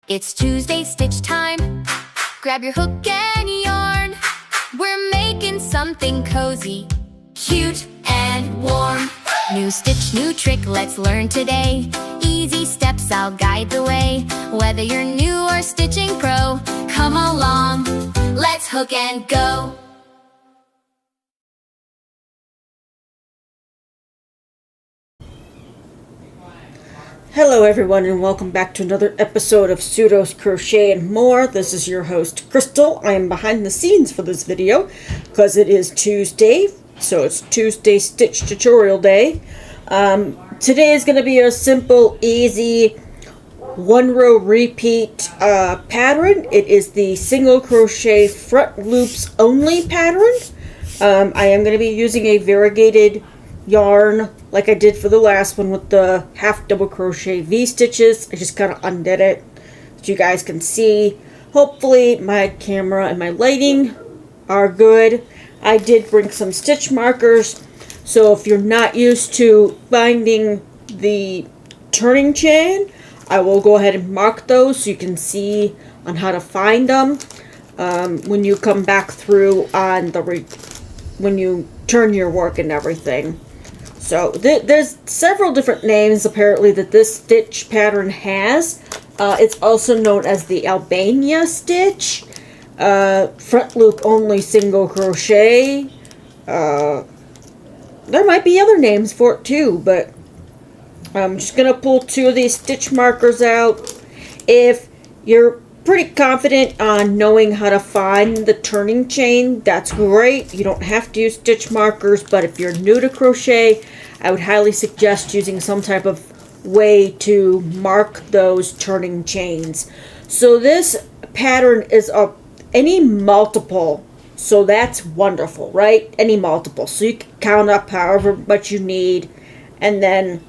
It's Tuesday stitch time. Grab your hook and yarn. We're making something cozy, cute and warm. New stitch, new trick, let's learn today. Easy steps, I'll guide the way. Whether you're new or stitching pro, come along, let's hook and go. Hello everyone, and welcome back to another episode of Pseudo's Crochet and More. This is your host Crystal. I am behind the scenes for this video because it is Tuesday, so it's Tuesday Stitch Tutorial Day. Today is going to be a simple, easy one row repeat pattern. It is the single crochet front loops only pattern. I am going to be using a variegated yarn like I did for the last one with the half double crochet V-stitches. I just kind of undid it so you guys can see. Hopefully my camera and my lighting are good. I did bring some stitch markers, so if you're not used to finding the turning chain, I will go ahead and mark those so you can see on how to find them when you come back through on the when you turn your work and everything. So there's several different names apparently that this stitch pattern has. It's also known as the Albania stitch, front loop only single crochet. There might be other names for it too, but I'm just going to pull two of these stitch markers out. If you're pretty confident on knowing how to find the turning chain, that's great. You don't have to use stitch markers, but if you're new to crochet, I would highly suggest using some type of way to mark those turning chains. So this pattern is any multiple, so that's wonderful, right? Any multiple, so you can count up however much you need and then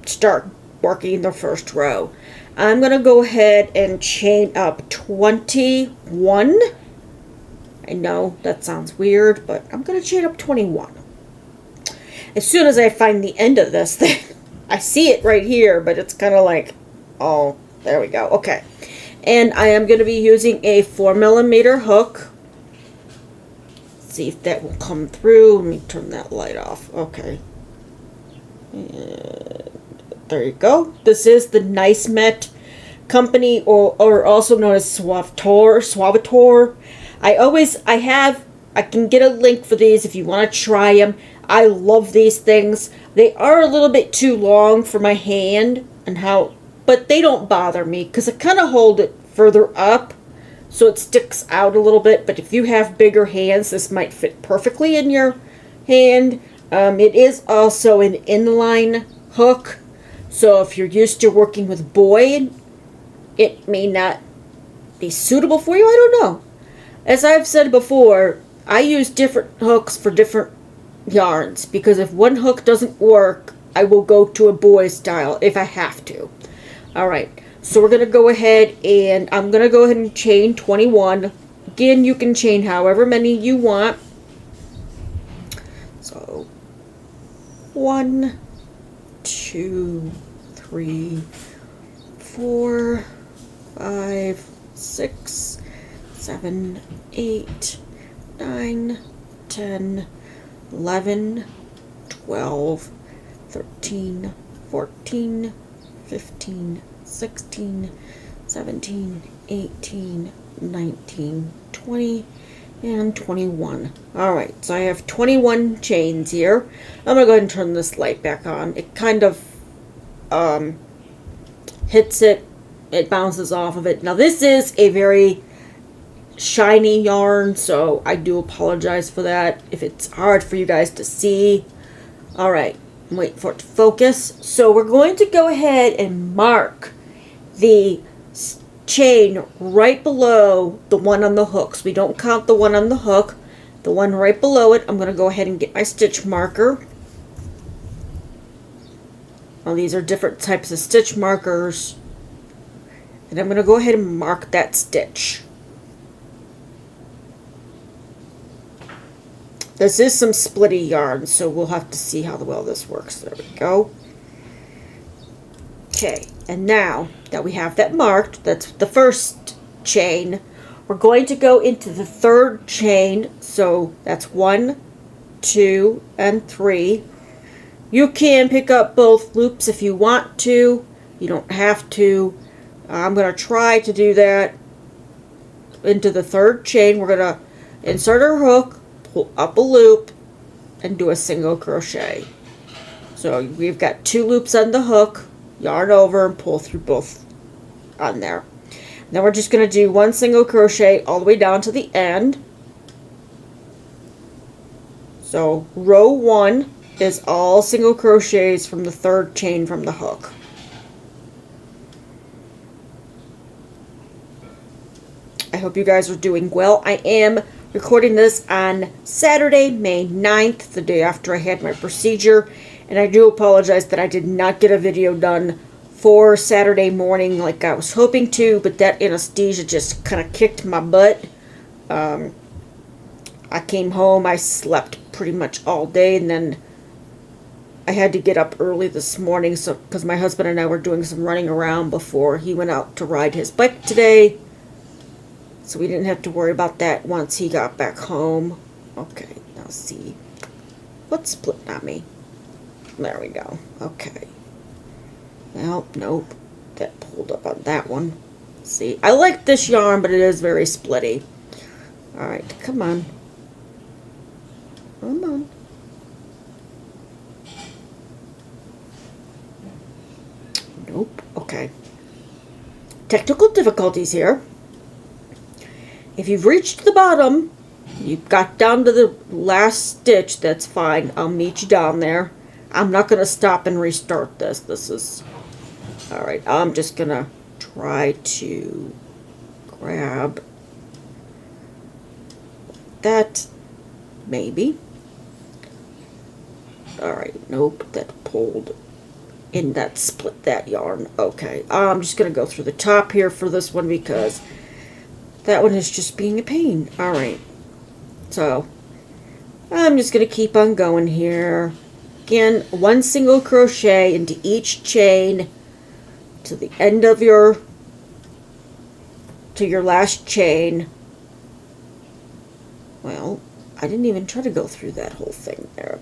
start working the first row. I'm going to go ahead and chain up 21. I know that sounds weird, but I'm going to chain up 21. As soon as I find the end of this thing, I see it right here, but it's kind of like, oh, there we go. Okay. And I am going to be using a 4mm hook. Let's see if that will come through. Let me turn that light off. Okay. There you go. This is the Nice Met company, or also known as Suavitor. I can get a link for these if you want to try them. I love these things. They are a little bit too long for my hand but they don't bother me because I kind of hold it further up so it sticks out a little bit. But if you have bigger hands, this might fit perfectly in your hand. It is also an inline hook, so if you're used to working with boy, it may not be suitable for you. I don't know. As I've said before, I use different hooks for different yarns because if one hook doesn't work, I will go to a boy style if I have to. Alright, so we're going to go ahead and I'm going to go ahead and chain 21. Again, you can chain however many you want. So 1, 2, 3, 4, 5, 6, 7, 8, 9, 10, 11, 12, 13, 14, 15, 16, 17, 18, 19, 20, and 21. Alright, so I have 21 chains here. I'm going to go ahead and turn this light back on. It kind of hits it, it bounces off of it. Now this is a very shiny yarn, so I do apologize for that if it's hard for you guys to see. Alright, I'm waiting for it to focus. So we're going to go ahead and mark the chain right below the one on the hook. So we don't count the one on the hook. The one right below it, I'm going to go ahead and get my stitch marker. Now these are different types of stitch markers. And I'm going to go ahead and mark that stitch. This is some splitty yarn, so we'll have to see how well this works. There we go. Okay, and now that we have that marked, that's the first chain, we're going to go into the third chain. So that's 1, 2, and 3. You can pick up both loops if you want to. You don't have to. I'm going to try to do that. Into the third chain, we're going to insert our hook, pull up a loop, and do a single crochet. So we've got 2 loops on the hook, yarn over, and pull through both on there. Then we're just going to do 1 single crochet all the way down to the end. So row 1 is all single crochets from the third chain from the hook. I hope you guys are doing well. I am recording this on Saturday, May 9th, the day after I had my procedure. And I do apologize that I did not get a video done for Saturday morning like I was hoping to, but that anesthesia just kind of kicked my butt. I came home, I slept pretty much all day, and then I had to get up early this morning because my husband and I were doing some running around before he went out to ride his bike today. So we didn't have to worry about that once he got back home. Okay, now see. What's splitting on me? There we go. Okay. Well, nope. That pulled up on that one. See, I like this yarn, but it is very splitty. Alright, come on. Come on. Nope. Okay. Technical difficulties here. If you've reached the bottom, you've got down to the last stitch, that's fine. I'll meet you down there. I'm not going to stop and restart this. This is... Alright, I'm just going to try to grab that, maybe. Alright, nope, that pulled in, that split that yarn. Okay, I'm just going to go through the top here for this one because that one is just being a pain. Alright, so I'm just going to keep on going here. Again, 1 single crochet into each chain to the end of your last chain. Well, I didn't even try to go through that whole thing there.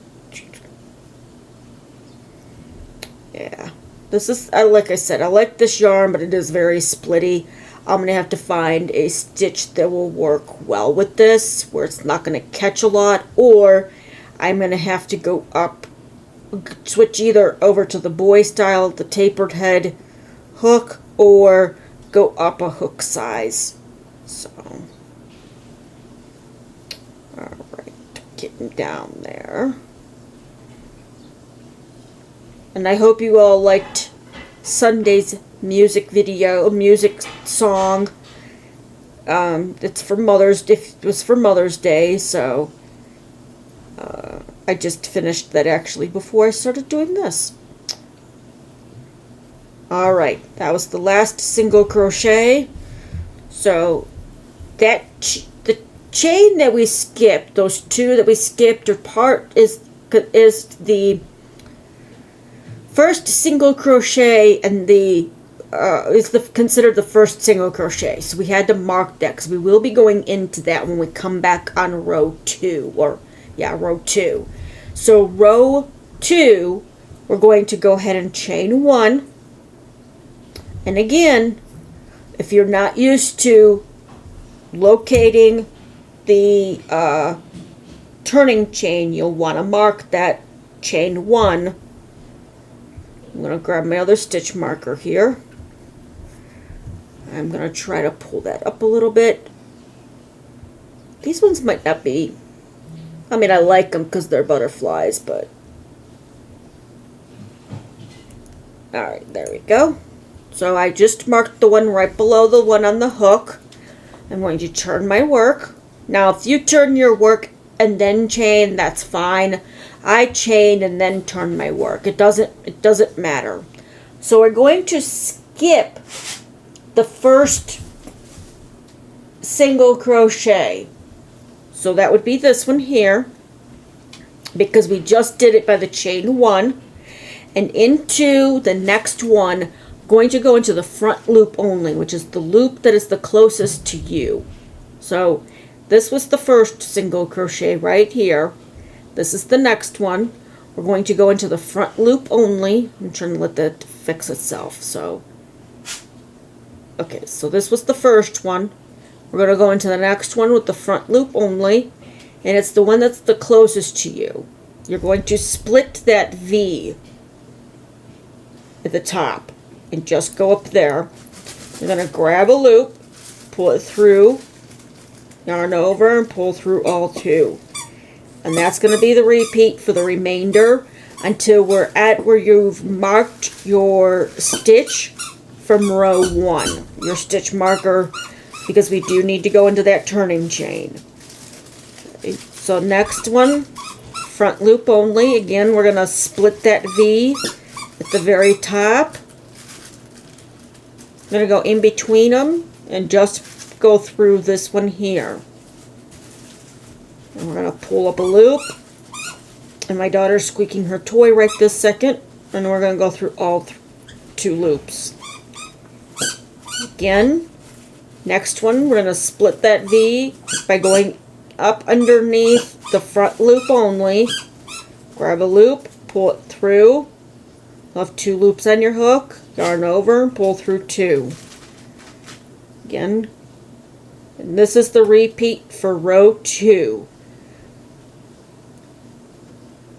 Yeah, this is, like I said, I like this yarn, but it is very splitty. I'm going to have to find a stitch that will work well with this, where it's not going to catch a lot, or I'm going to have to go up, switch either over to the boy style, the tapered head hook, or go up a hook size. So, alright, getting down there. And I hope you all liked Sunday's music song. It's for it was for Mother's Day, so I just finished that actually before I started doing this. Alright, that was the last single crochet. So that the chain that we skipped, those 2 that we skipped, or part is the first single crochet, and the considered the first single crochet. So we had to mark that because we will be going into that when we come back on row 2, or row 2. So row 2, we're going to go ahead and chain 1. And again, if you're not used to locating the turning chain, you'll want to mark that chain 1. I'm going to grab my other stitch marker here. I'm going to try to pull that up a little bit. These ones might not be, I mean, I like them because they're butterflies, but... Alright, there we go. So I just marked the one right below the one on the hook. I'm going to turn my work. Now, if you turn your work and then chain, that's fine. I chained and then turned my work. It doesn't matter. So we're going to skip the first single crochet. So that would be this one here, because we just did it by the chain 1, and into the next one going to go into the front loop only, which is the loop that is the closest to you. So this was the first single crochet right here. This is the next one. We're going to go into the front loop only. I'm trying to let that fix itself. So, okay, so this was the first one. We're going to go into the next one with the front loop only, and it's the one that's the closest to you. You're going to split that V at the top and just go up there. You're going to grab a loop, pull it through, yarn over, and pull through all two. And that's going to be the repeat for the remainder until we're at where you've marked your stitch from row 1. Your stitch marker, because we do need to go into that turning chain. Okay, so next one, front loop only. Again, we're going to split that V at the very top. I'm going to go in between them and just go through this one here. And we're going to pull up a loop. And my daughter's squeaking her toy right this second. And we're going to go through all 2 loops. Again, next one, we're going to split that V by going up underneath the front loop only. Grab a loop, pull it through. You'll have 2 loops on your hook. Yarn over and pull through 2. Again, and this is the repeat for row 2.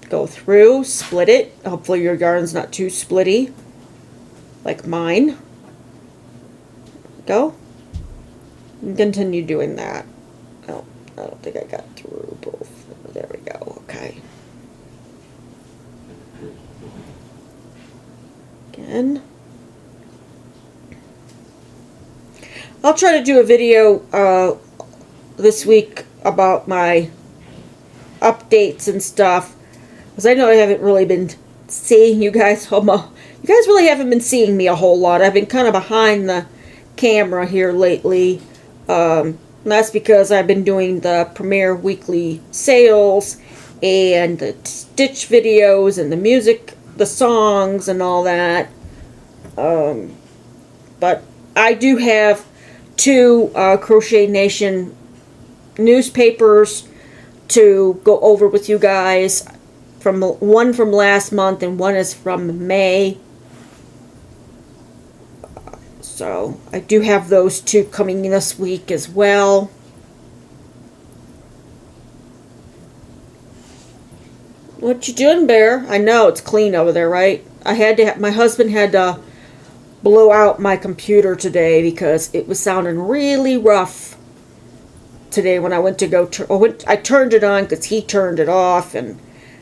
Go through, split it. Hopefully your yarn's not too splitty, like mine. Go. And continue doing that. Oh, I don't think I got through both. There we go. Okay. Again. I'll try to do a video this week about my updates and stuff, because I know I haven't really been seeing you guys. You guys really haven't been seeing me a whole lot. I've been kind of behind the camera here lately. And that's because I've been doing the Premiere weekly sales and the stitch videos and the music, the songs and all that. But I do have 2 Crochet Nation newspapers to go over with you guys. One from last month and one is from May. So I do have those 2 coming this week as well. What you doing, Bear? I know it's clean over there, right? My husband had to blow out my computer today because it was sounding really rough today when I went to go. I turned it on because he turned it off, and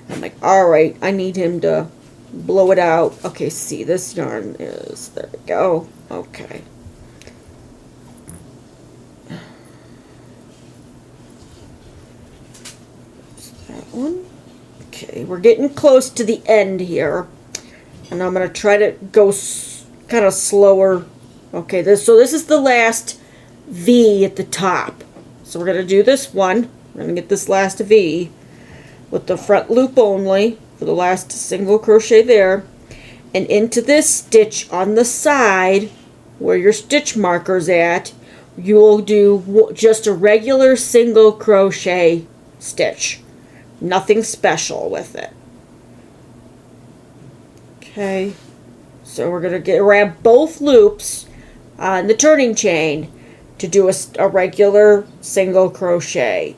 I'm like, all right, I need him to blow it out. Okay, see, this yarn is, there we go. Okay. That one. Okay, we're getting close to the end here, and I'm going to try to go kind of slower. Okay, so this is the last V at the top. So we're going to do this one. We're going to get this last V with the front loop only for the last single crochet there, and into this stitch on the side where your stitch marker's at, you'll do just a regular single crochet stitch. Nothing special with it. Okay, so we're going to grab both loops on the turning chain to do a regular single crochet.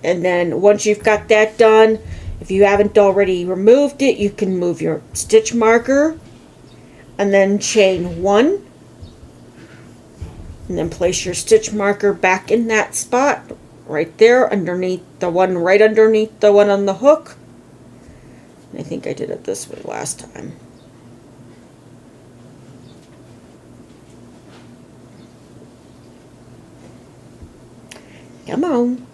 And then once you've got that done, if you haven't already removed it, you can move your stitch marker and then chain 1 and then place your stitch marker back in that spot right there underneath the one, right underneath the one on the hook. I think I did it this way last time. Come on.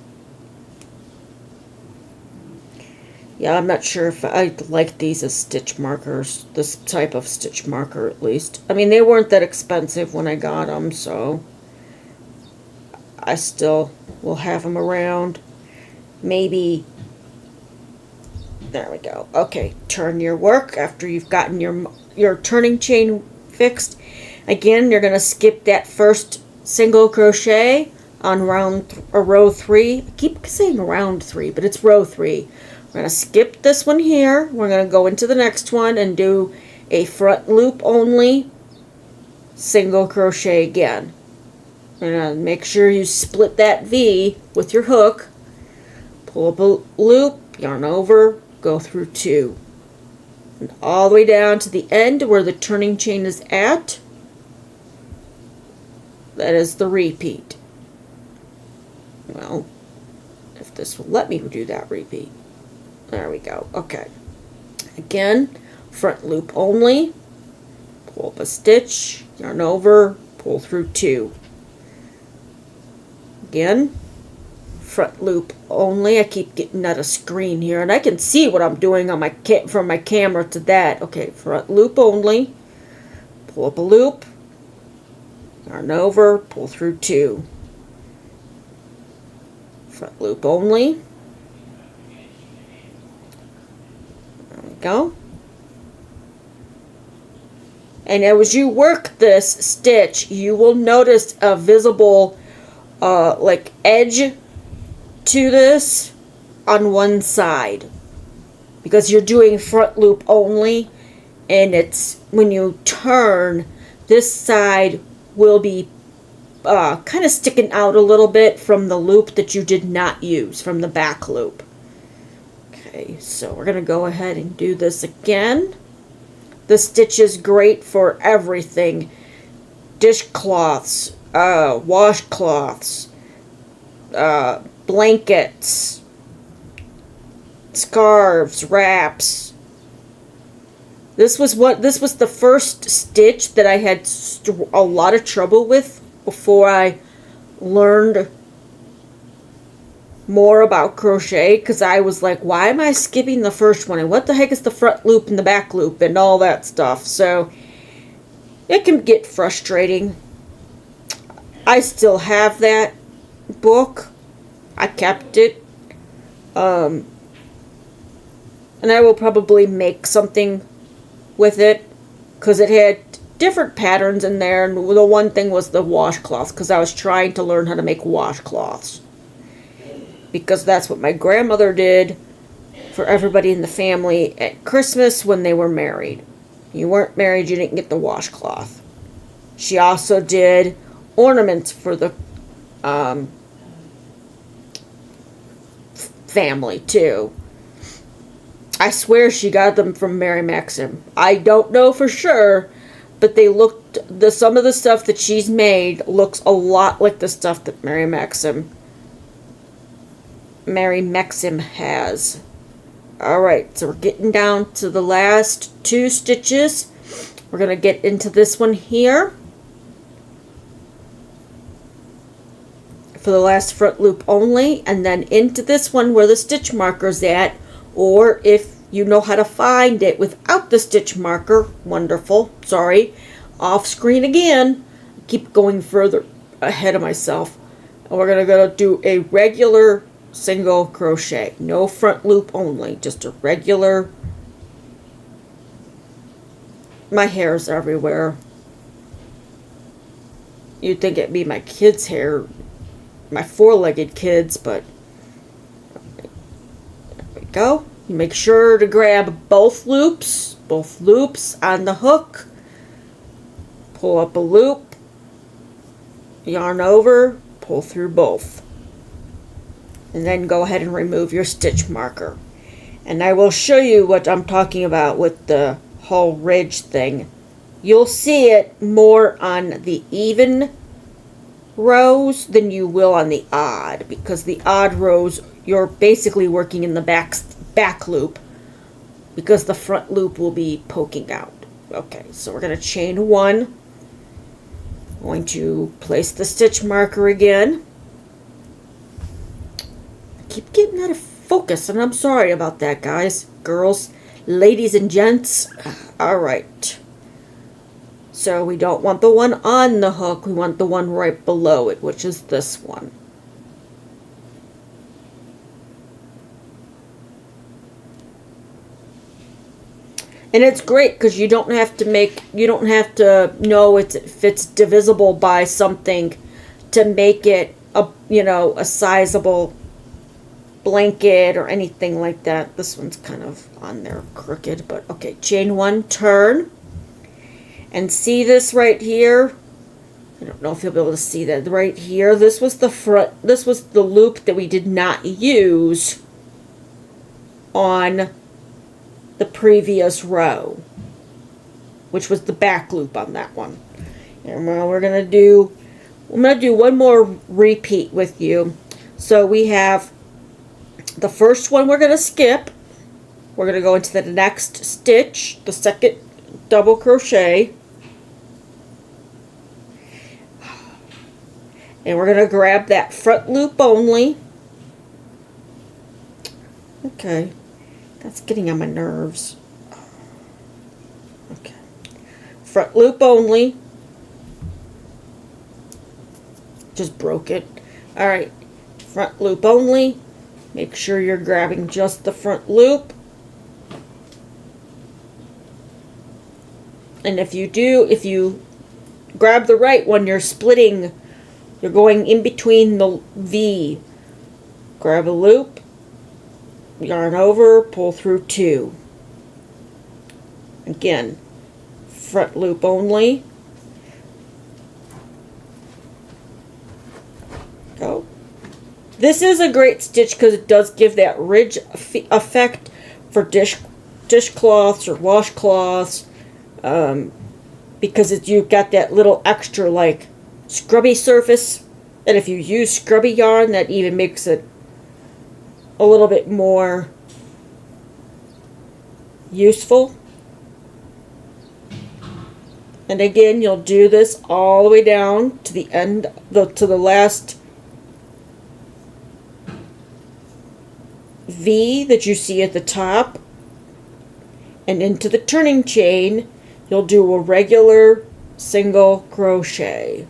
Yeah, I'm not sure if I like these as stitch markers, this type of stitch marker at least. I mean, they weren't that expensive when I got them, so I still will have them around. Maybe There we go. Okay, turn your work after you've gotten your turning chain fixed. Again, you're going to skip that first single crochet on row 3. I keep saying round 3, but it's row 3. We're going to skip this one here. We're going to go into the next one and do a front loop only, single crochet again. And make sure you split that V with your hook. Pull up a loop, yarn over, go through 2. And all the way down to the end where the turning chain is at. That is the repeat. Well, if this will let me do that repeat. There we go. Okay. Again, front loop only. Pull up a stitch, yarn over, pull through 2. Again, front loop only. I keep getting out of screen here, and I can see what I'm doing on my from my camera to that. Okay, front loop only. Pull up a loop, yarn over, pull through 2. Front loop only. There we go. And as you work this stitch, you will notice a visible like edge to this on one side, because you're doing front loop only, and it's when you turn, this side will be kind of sticking out a little bit from the loop that you did not use, from the back loop. Okay, so we're going to go ahead and do this again. The stitch is great for everything. Dishcloths, washcloths, blankets, scarves, wraps. This was the first stitch that I had a lot of trouble with before I learned more about crochet, because I was like, why am I skipping the first one, and what the heck is the front loop and the back loop and all that stuff. So it can get frustrating. I still have that book. I kept it. And I will probably make something with it, because it had different patterns in there, and the one thing was the washcloths, because I was trying to learn how to make washcloths, because that's what my grandmother did for everybody in the family at Christmas when they were married. You weren't married, you didn't get the washcloth. She also did ornaments for the family too. I swear she got them from Mary Maxim. I don't know for sure, but they looked, some of the stuff that she's made looks a lot like the stuff that Mary Maxim has. Alright, so we're getting down to the last 2 stitches. We're going to get into this one here for the last front loop only, and then into this one where the stitch marker's at, or if you know how to find it without the stitch marker, wonderful. Sorry, off screen again. Keep going further ahead of myself. And we're going to go do a regular single crochet, no front loop only, just a regular. My hair's everywhere. You'd think it'd be my kids' hair, my 4-legged kids, but there we go. You make sure to grab both loops on the hook, pull up a loop, yarn over, pull through both, and then go ahead and remove your stitch marker. And I will show you what I'm talking about with the whole ridge thing. You'll see it more on the even rows than you will on the odd, because the odd rows you're basically working in the back loop, because the front loop will be poking out. Okay, so we're going to chain 1. Going to place the stitch marker again. I keep getting out of focus, and I'm sorry about that, guys, girls, ladies, and gents. Alright. So we don't want the one on the hook, we want the one right below it, which is this one. And it's great because you don't have to know if it's divisible by something to make it a sizable blanket or anything like that. This one's kind of on there crooked, but okay. Chain 1, turn, and see this right here. I don't know if you'll be able to see that right here. This was the front. This was the loop that we did not use on the previous row, which was the back loop on that one. And now I'm gonna do one more repeat with you. So we have the first one we're gonna skip. We're gonna go into the next stitch, the second double crochet, and we're gonna grab that front loop only. Okay, that's getting on my nerves. Okay, front loop only. Just broke it. All right, front loop only. Make sure you're grabbing just the front loop. And if you grab the right one, you're splitting. You're going in between the V. Grab a loop, yarn over, pull through 2. Again, front loop only. Go. This is a great stitch because it does give that ridge effect for dishcloths or washcloths, because you've got that little extra like scrubby surface, and if you use scrubby yarn, that even makes it a little bit more useful. And again, you'll do this all the way down to the end, to the last V that you see at the top, and into the turning chain you'll do a regular single crochet.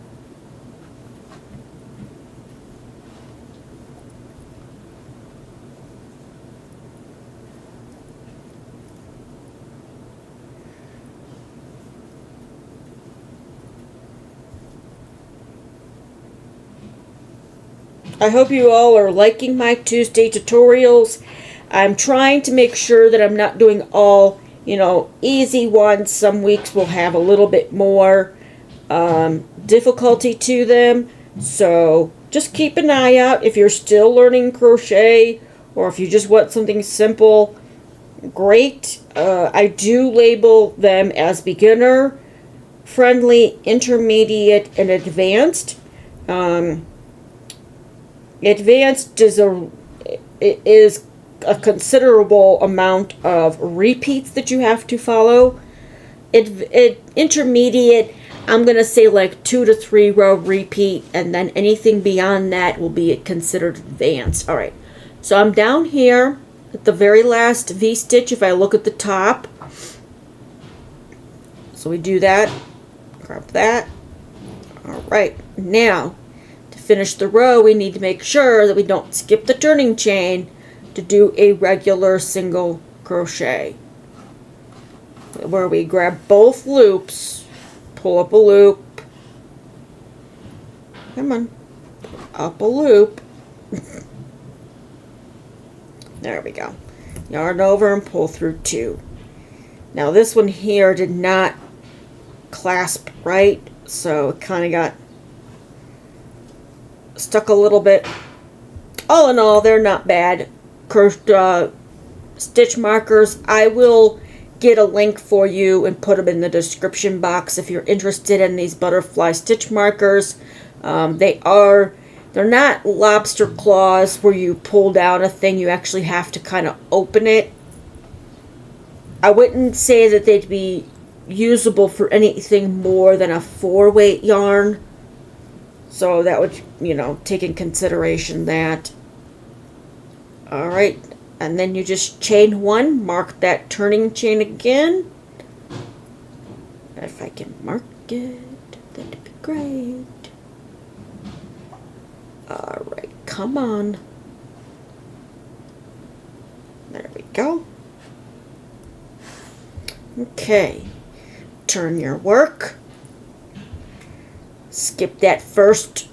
I hope you all are liking my Tuesday tutorials. I'm trying to make sure that I'm not doing all, easy ones. Some weeks will have a little bit more difficulty to them. So just keep an eye out if you're still learning crochet, or if you just want something simple. Great. I do label them as beginner, friendly, intermediate, and advanced. Advanced is a considerable amount of repeats that you have to follow. Intermediate, I'm going to say like 2 to 3 row repeat, and then anything beyond that will be considered advanced. All right, so I'm down here at the very last V-stitch if I look at the top. So we do that, grab that. All right, now to finish the row, we need to make sure that we don't skip the turning chain to do a regular single crochet, where we grab both loops, pull up a loop, come on, up a loop, there we go, yarn over and pull through 2. Now this one here did not clasp right, so it kind of got stuck a little bit. All in all, they're not bad. Stitch markers, I will get a link for you and put them in the description box if you're interested in these butterfly stitch markers. They're not lobster claws where you pull down a thing. You actually have to kind of open it. I wouldn't say that they'd be usable for anything more than a 4-weight yarn. So that would, take in consideration that. Alright, and then you just chain 1, mark that turning chain again. If I can mark it, that'd be great. Alright, come on. There we go. Okay, turn your work. Skip that first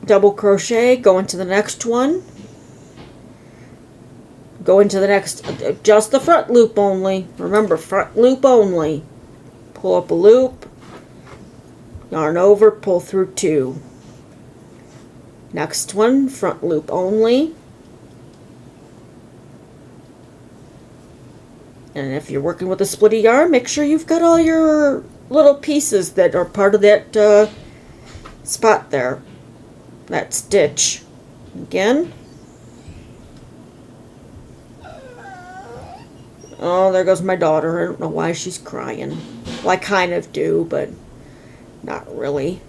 double crochet, go into the next one. Go into the next, just the front loop only. Remember, front loop only. Pull up a loop, yarn over, pull through 2. Next one, front loop only. And if you're working with a splitty yarn, make sure you've got all your little pieces that are part of that spot there, that stitch. Again. Oh, there goes my daughter. I don't know why she's crying. Well, I kind of do, but not really.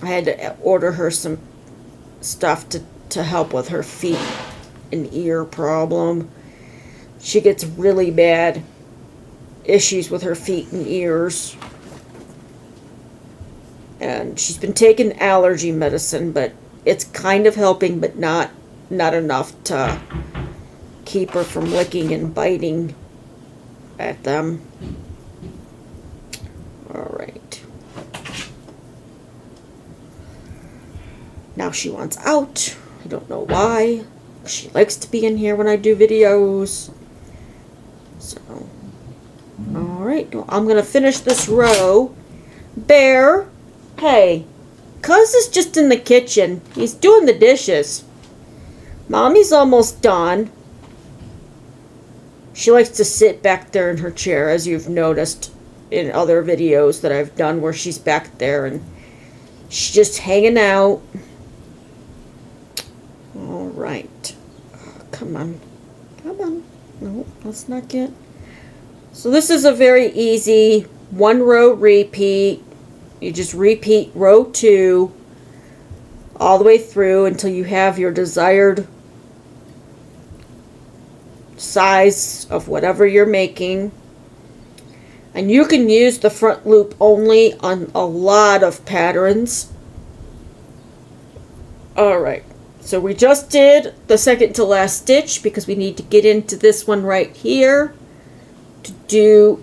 I had to order her some stuff to help with her feet and ear problem. She gets really bad issues with her feet and ears. And she's been taking allergy medicine, but it's kind of helping, but not enough to keep her from licking and biting at them. Alright. Now she wants out. I don't know why. She likes to be in here when I do videos. So, alright. Well, I'm going to finish this row. Bear, hey, Cuz is just in the kitchen. He's doing the dishes. Mommy's almost done. She likes to sit back there in her chair, as you've noticed in other videos that I've done where she's back there and she's just hanging out. Alright. Oh, come on. Come on. No, let's not get... So this is a very easy 1 row repeat. You just repeat row 2 all the way through until you have your desired size of whatever you're making. And you can use the front loop only on a lot of patterns. Alright, so we just did the second to last stitch because we need to get into this one right here to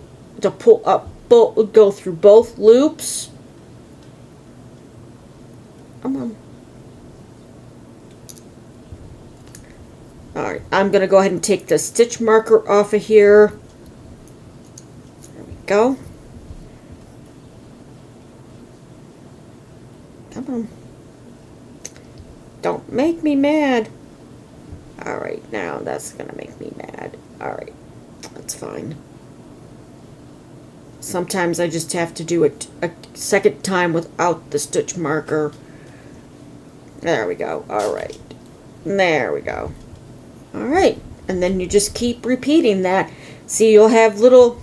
pull up, go through both loops. Come on. Alright, I'm going to go ahead and take the stitch marker off of here. There we go. Come on. Don't make me mad. Alright, now that's going to make me mad. Alright, that's fine. Sometimes I just have to do it a second time without the stitch marker. There we go. Alright. There we go. Alright, and then you just keep repeating that. See, you'll have little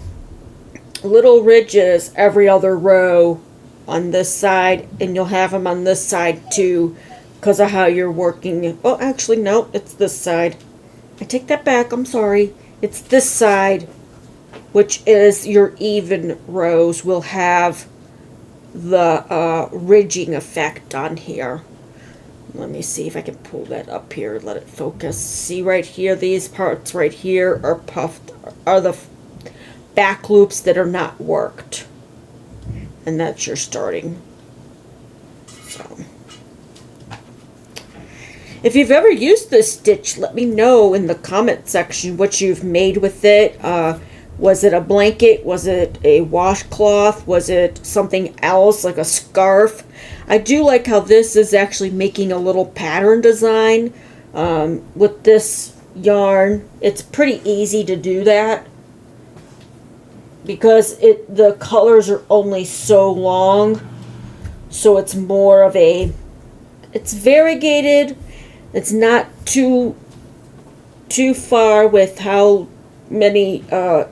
ridges every other row on this side, and you'll have them on this side too, because of how you're working. Oh, actually, no, it's this side. I take that back, I'm sorry. It's this side, which is your even rows, will have the ridging effect on here. Let me see if I can pull that up here, let it focus. See right here, these parts right here are puffed, are the back loops that are not worked. And that's your starting. So, if you've ever used this stitch, let me know in the comment section what you've made with it. Was it a blanket? Was it a washcloth? Was it something else like a scarf? I do like how this is actually making a little pattern design with this yarn. It's pretty easy to do that because the colors are only so long, so it's more of a, it's variegated. It's not too far with how many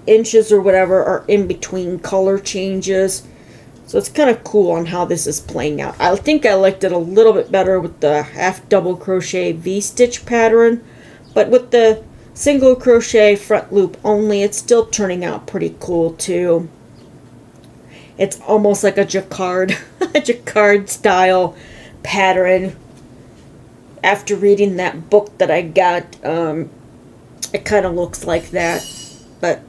inches or whatever are in between color changes. So it's kind of cool on how this is playing out. I think I liked it a little bit better with the half double crochet V-stitch pattern, but with the single crochet front loop only, it's still turning out pretty cool too. It's almost like a jacquard, a jacquard style pattern. After reading that book that I got, It kind of looks like that, but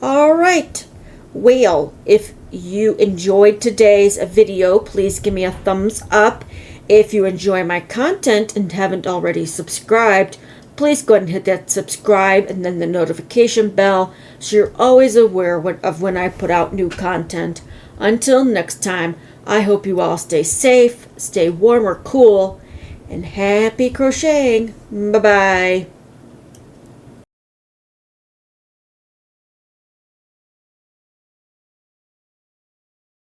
all right. Well, if you enjoyed today's video, please give me a thumbs up. If you enjoy my content and haven't already subscribed, please go ahead and hit that subscribe and then the notification bell so you're always aware of when I put out new content. Until next time, I hope you all stay safe, stay warm or cool, and happy crocheting. Bye-bye.